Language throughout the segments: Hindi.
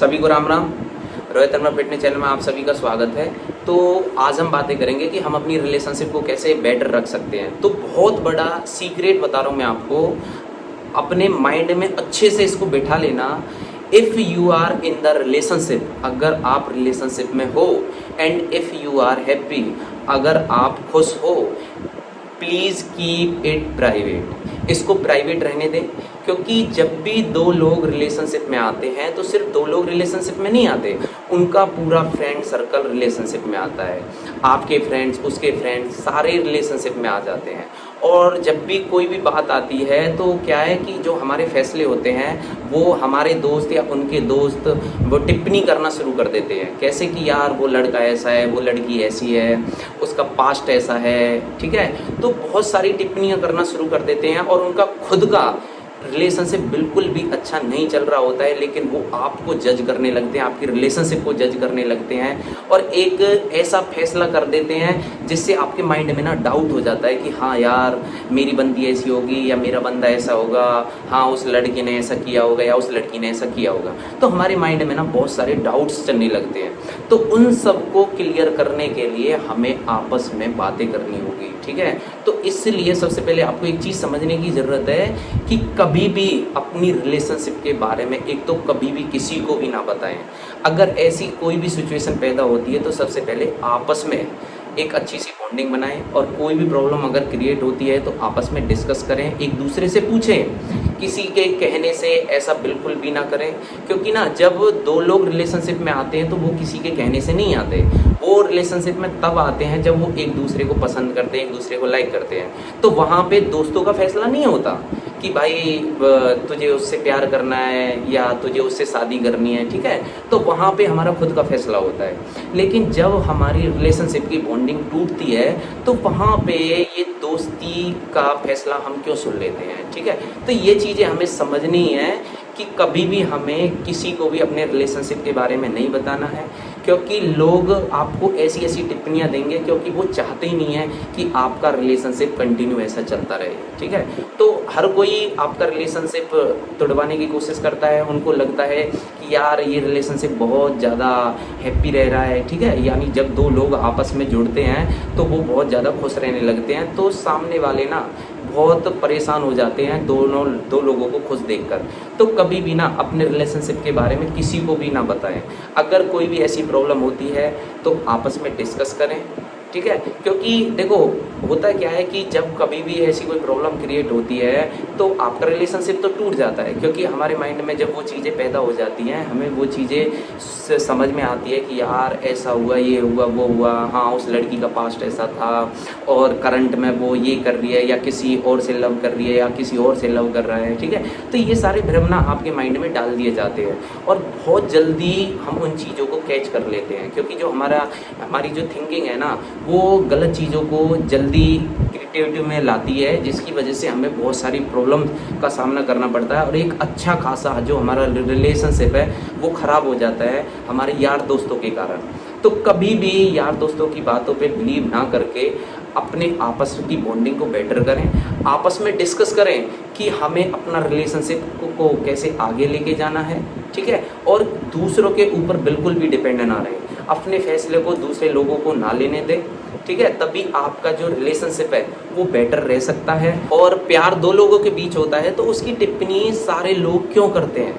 सभी को राम राम। रोहित वर्मा फिटनेस चैनल में आप सभी का स्वागत है। तो आज हम बातें करेंगे कि हम अपनी रिलेशनशिप को कैसे बेटर रख सकते हैं। तो बहुत बड़ा सीक्रेट बता रहा हूँ मैं आपको, अपने माइंड में अच्छे से इसको बैठा लेना। If you are in the relationship, अगर आप रिलेशनशिप में हो, and if you are happy, अगर आप खुश हो, प्लीज़ कीप इट प्राइवेट। इसको प्राइवेट रहने दें, क्योंकि जब भी दो लोग रिलेशनशिप में आते हैं तो सिर्फ दो लोग रिलेशनशिप में नहीं आते, उनका पूरा फ्रेंड सर्कल रिलेशनशिप में आता है। आपके फ्रेंड्स, उसके फ्रेंड्स, सारे रिलेशनशिप में आ जाते हैं। और जब भी कोई भी बात आती है तो क्या है कि जो हमारे फैसले होते हैं वो हमारे दोस्त या उनके दोस्त वो टिप्पणी करना शुरू कर देते हैं। कैसे कि यार वो लड़का ऐसा है, वो लड़की ऐसी है, उसका पास्ट ऐसा है, ठीक है। तो बहुत सारी टिप्पणियां करना शुरू कर देते हैं और उनका खुद का रिलेशनशिप बिल्कुल भी अच्छा नहीं चल रहा होता है, लेकिन वो आपको जज करने लगते हैं, आपकी रिलेशनशिप को जज करने लगते हैं और एक ऐसा फैसला कर देते हैं जिससे आपके माइंड में ना डाउट हो जाता है कि हाँ यार मेरी बंदी ऐसी होगी या मेरा बंदा ऐसा होगा, हाँ उस लड़के ने ऐसा किया होगा या उस लड़की ने ऐसा किया होगा। तो हमारे माइंड में ना बहुत सारे डाउट्स चलने लगते हैं। तो उन सबको क्लियर करने के लिए हमें आपस में बातें करनी होगी, ठीक है। तो इसलिए सबसे पहले आपको एक चीज़ समझने की ज़रूरत है कि कभी भी अपनी रिलेशनशिप के बारे में एक तो कभी भी किसी को भी ना बताएं। अगर ऐसी कोई भी सिचुएशन पैदा होती है तो सबसे पहले आपस में एक अच्छी सी बॉन्डिंग बनाएं, और कोई भी प्रॉब्लम अगर क्रिएट होती है तो आपस में डिस्कस करें, एक दूसरे से पूछें। किसी के कहने से ऐसा बिल्कुल भी ना करें, क्योंकि ना जब दो लोग रिलेशनशिप में आते हैं तो वो किसी के कहने से नहीं आते, वो रिलेशनशिप में तब आते हैं जब वो एक दूसरे को पसंद करते हैं, एक दूसरे को लाइक करते हैं। तो वहाँ पे दोस्तों का फैसला नहीं होता कि भाई तुझे उससे प्यार करना है या तुझे उससे शादी करनी है, ठीक है। तो वहाँ पे हमारा खुद का फैसला होता है। लेकिन जब हमारी रिलेशनशिप की बॉन्डिंग टूटती है तो वहाँ पे ये दोस्ती का फैसला हम क्यों सुन लेते हैं, ठीक है। तो ये चीज़ें हमें समझनी है कि कभी भी हमें किसी को भी अपने रिलेशनशिप के बारे में नहीं बताना है, क्योंकि लोग आपको ऐसी ऐसी टिप्पणियां देंगे क्योंकि वो चाहते ही नहीं है कि आपका रिलेशनशिप कंटिन्यू ऐसा चलता रहे, ठीक है। तो हर कोई आपका रिलेशनशिप तोड़वाने की कोशिश करता है, उनको लगता है कि यार ये रिलेशनशिप बहुत ज़्यादा हैप्पी रह रहा है, ठीक है। यानी जब दो लोग आपस में जुड़ते हैं तो वो बहुत ज़्यादा खुश रहने लगते हैं, तो सामने वाले ना बहुत परेशान हो जाते हैं दो लोगों को खुश देखकर। तो कभी भी ना अपने रिलेशनशिप के बारे में किसी को भी ना बताएं। अगर कोई भी ऐसी प्रॉब्लम होती है तो आपस में डिस्कस करें, ठीक है। क्योंकि देखो होता क्या है कि जब कभी भी ऐसी कोई प्रॉब्लम क्रिएट होती है तो आपका रिलेशनशिप तो टूट जाता है, क्योंकि हमारे माइंड में जब वो चीज़ें पैदा हो जाती हैं हमें वो चीज़ें समझ में आती है कि यार ऐसा हुआ, ये हुआ, वो हुआ, हाँ उस लड़की का पास्ट ऐसा था और करंट में वो ये कर रही है या किसी और से लव कर रही है या किसी और से लव कर रहा है, ठीक है। तो ये सारे भ्रम ना आपके माइंड में डाल दिए जाते हैं और बहुत जल्दी हम उन चीज़ों को कैच कर लेते हैं, क्योंकि जो हमारी जो थिंकिंग है ना वो गलत चीज़ों को जल्दी क्रिएटिविटी में लाती है, जिसकी वजह से हमें बहुत सारी प्रॉब्लम का सामना करना पड़ता है और एक अच्छा खासा जो हमारा रिलेशनशिप है वो ख़राब हो जाता है हमारे यार दोस्तों के कारण। तो कभी भी यार दोस्तों की बातों पे बिलीव ना करके अपने आपस की बॉन्डिंग को बेटर करें, आपस में डिस्कस करें कि हमें अपना रिलेशनशिप को कैसे आगे लेके जाना है, ठीक है। और दूसरों के ऊपर बिल्कुल भी डिपेंड ना रहें, अपने फैसले को दूसरे लोगों को ना लेने दें, ठीक है। तभी आपका जो रिलेशनशिप है वो बेटर रह सकता है। और प्यार दो लोगों के बीच होता है तो उसकी टिप्पणी सारे लोग क्यों करते हैं,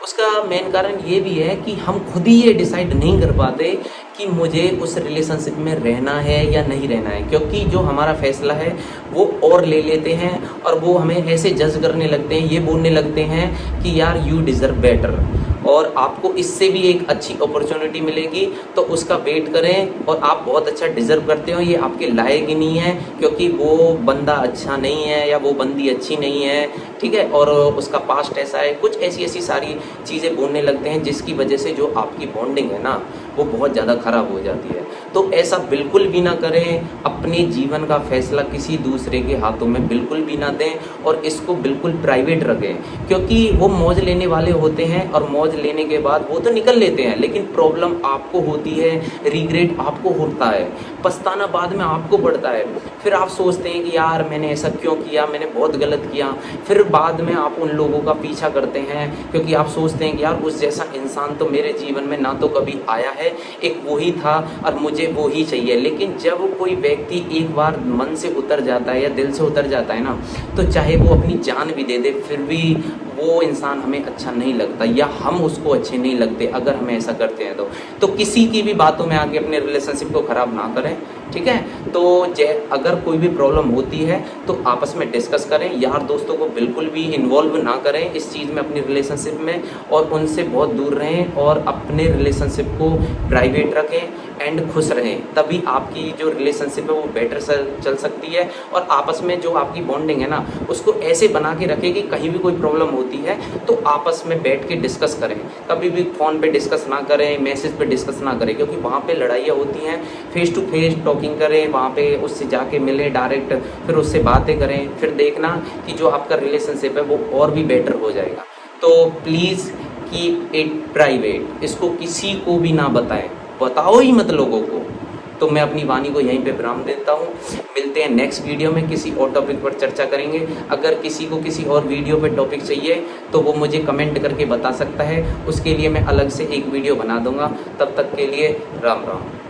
उसका मेन कारण ये भी है कि हम खुद ही ये डिसाइड नहीं कर पाते कि मुझे उस रिलेशनशिप में रहना है या नहीं रहना है, क्योंकि जो हमारा फैसला है वो और ले लेते हैं और वो हमें ऐसे जज करने लगते हैं, ये बोलने लगते हैं कि यार यू डिज़र्व बेटर और आपको इससे भी एक अच्छी अपॉर्चुनिटी मिलेगी, तो उसका वेट करें और आप बहुत अच्छा डिज़र्व करते हो, ये आपके लायक ही नहीं है क्योंकि वो बंदा अच्छा नहीं है या वो बंदी अच्छी नहीं है, ठीक है। और उसका पास्ट ऐसा है, कुछ ऐसी ऐसी सारी चीज़ें बोलने लगते हैं जिसकी वजह से जो आपकी बॉन्डिंग है ना वो बहुत ज़्यादा ख़राब हो जाती है। तो ऐसा बिल्कुल भी ना करें, अपने जीवन का फैसला किसी दूसरे के हाथों में बिल्कुल भी ना दें और इसको बिल्कुल प्राइवेट रखें, क्योंकि वो मौज लेने वाले होते हैं और मौज लेने के बाद वो तो निकल लेते हैं, लेकिन प्रॉब्लम आपको होती है, रिग्रेट आपको होता है, पछताना बाद में आपको पड़ता है। फिर आप सोचते हैं कि यार मैंने ऐसा क्यों किया, मैंने बहुत गलत किया। फिर बाद में आप उन लोगों का पीछा करते हैं, क्योंकि आप सोचते हैं कि यार उस जैसा इंसान तो मेरे जीवन में ना तो कभी आया है, एक वही था और मुझे वो ही चाहिए। लेकिन जब कोई व्यक्ति एक बार मन से उतर जाता है या दिल से उतर जाता है ना, तो चाहे वो अपनी जान भी दे दे, फिर भी वो इंसान हमें अच्छा नहीं लगता, या हम उसको अच्छे नहीं लगते अगर हम ऐसा करते हैं। तो किसी की भी बातों में आके अपने रिलेशनशिप को ख़राब ना करें, ठीक है। तो अगर कोई भी प्रॉब्लम होती है तो आपस में डिस्कस करें, यार दोस्तों को बिल्कुल भी इन्वॉल्व ना करें इस चीज़ में अपनी रिलेशनशिप में, और उनसे बहुत दूर रहें और अपने रिलेशनशिप को प्राइवेट रखें एंड खुश रहें। तभी आपकी जो रिलेशनशिप है वो बेटर चल सकती है, और आपस में जो आपकी बॉन्डिंग है ना उसको ऐसे बना के रखें कि कहीं भी कोई प्रॉब्लम होती है तो आपस में बैठ के डिस्कस करें। कभी भी फ़ोन पे डिस्कस ना करें, मैसेज पे डिस्कस ना करें, क्योंकि वहाँ पे लड़ाइयाँ होती हैं। फेस टू फेस टॉकिंग करें, वहाँ पे उससे जाके मिलें डायरेक्ट, फिर उससे बातें करें, फिर देखना कि जो आपका रिलेशनशिप है वो और भी बेटर हो जाएगा। तो प्लीज़ कीप इट प्राइवेट, इसको किसी को भी ना बताएं, बताओ ही मत लोगों को। तो मैं अपनी वाणी को यहीं पे विराम देता हूँ। मिलते हैं नेक्स्ट वीडियो में, किसी और टॉपिक पर चर्चा करेंगे। अगर किसी को किसी और वीडियो पे टॉपिक चाहिए तो वो मुझे कमेंट करके बता सकता है, उसके लिए मैं अलग से एक वीडियो बना दूंगा। तब तक के लिए राम राम।